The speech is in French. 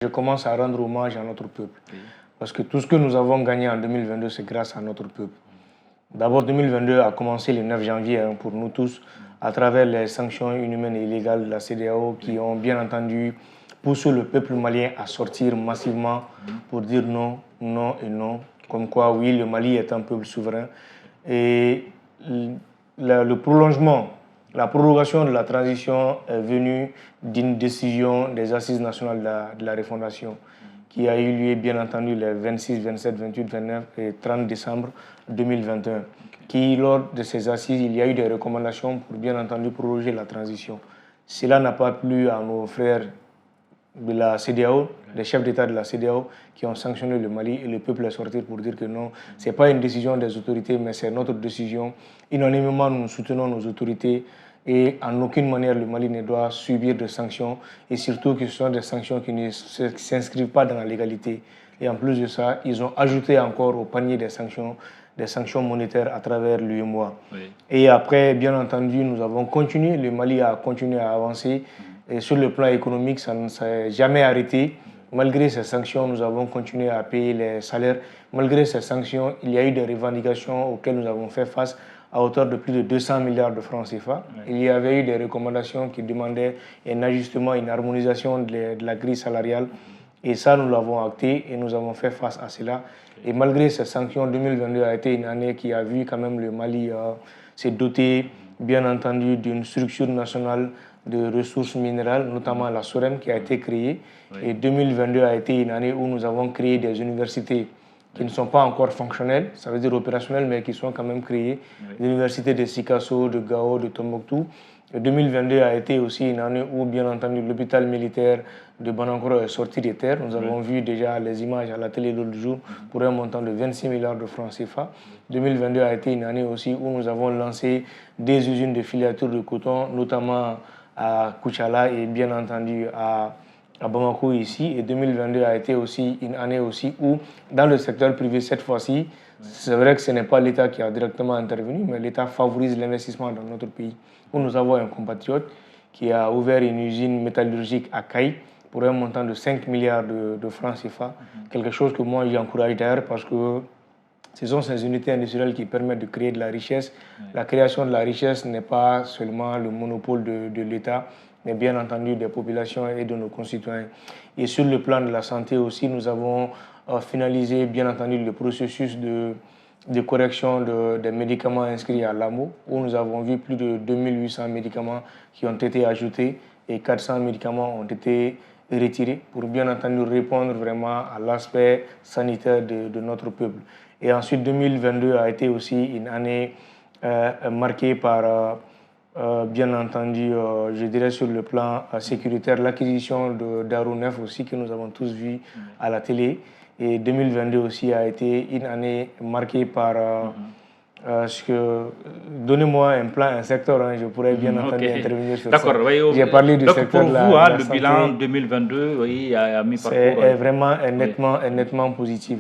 Je commence à rendre hommage à notre peuple. Parce que tout ce que nous avons gagné en 2022, c'est grâce à notre peuple. D'abord, 2022 a commencé le 9 janvier pour nous tous, à travers les sanctions inhumaines et illégales de la CEDEAO qui ont bien entendu poussé le peuple malien à sortir massivement pour dire non, non et non. Comme quoi, oui, le Mali est un peuple souverain. Et le prolongement, la prorogation de la transition est venue d'une décision des Assises nationales de la refondation qui a eu lieu, bien entendu, les 26, 27, 28, 29 et 30 décembre 2021. Qui, lors de ces assises, il y a eu des recommandations pour, bien entendu, proroger la transition. Cela n'a pas plu à nos frères de la CEDEAO, les chefs d'État de la CEDEAO, qui ont sanctionné le Mali et le peuple est sorti pour dire que non, ce n'est pas une décision des autorités, mais c'est notre décision. Unanimement, nous soutenons nos autorités et en aucune manière le Mali ne doit subir de sanctions et surtout que ce sont des sanctions qui ne s'inscrivent pas dans la légalité. Et en plus de ça, ils ont ajouté encore au panier des sanctions monétaires à travers l'UEMOA. Oui. Et après, bien entendu, nous avons continué, le Mali a continué à avancer. Et sur le plan économique, ça ne s'est jamais arrêté. Malgré ces sanctions, nous avons continué à payer les salaires. Malgré ces sanctions, il y a eu des revendications auxquelles nous avons fait face à hauteur de plus de 200 milliards de francs CFA. Oui. Il y avait eu des recommandations qui demandaient un ajustement, une harmonisation de la grille salariale. Et ça, nous l'avons acté et nous avons fait face à cela. Et malgré ces sanctions, 2022 a été une année qui a vu quand même le Mali s'est doté, bien entendu, d'une structure nationale de ressources minérales, notamment la SOREM qui a été créée. Oui. Et 2022 a été une année où nous avons créé des universités qui ne sont pas encore fonctionnelles, ça veut dire opérationnelles, mais qui sont quand même créées. Oui. L'université de Sikasso, de Gao, de Tombouctou. Et 2022 a été aussi une année où, bien entendu, l'hôpital militaire de Banankoro est sorti des terres. Nous avons vu déjà les images à la télé l'autre jour pour un montant de 26 milliards de francs CFA. 2022 a été une année aussi où nous avons lancé des usines de filature de coton, notamment à Kouchala et bien entendu à Bamako ici. Et 2022 a été aussi une année aussi où, dans le secteur privé cette fois-ci, c'est vrai que ce n'est pas l'État qui a directement intervenu, mais l'État favorise l'investissement dans notre pays. Où nous avons un compatriote qui a ouvert une usine métallurgique à Caille pour un montant de 5 milliards de francs CFA. Quelque chose que moi j'encourage d'ailleurs parce que ce sont ces unités industrielles qui permettent de créer de la richesse. La création de la richesse n'est pas seulement le monopole de l'État, mais bien entendu des populations et de nos concitoyens. Et sur le plan de la santé aussi, nous avons finalisé bien entendu le processus de correction des médicaments inscrits à l'AMO, où nous avons vu plus de 2800 médicaments qui ont été ajoutés et 400 médicaments ont été retirés pour bien entendu répondre vraiment à l'aspect sanitaire de notre peuple. Et ensuite, 2022 a été aussi une année marquée par, bien entendu, je dirais sur le plan sécuritaire, l'acquisition d'aéronefs aussi que nous avons tous vu à la télé. Et 2022 aussi a été une année marquée par donnez-moi un plan, un secteur, je pourrais bien entendu intervenir sur ça. D'accord, oui, j'ai parlé du secteur pour vous, le bilan 2022, oui, à mi-parcours. C'est vraiment nettement positif.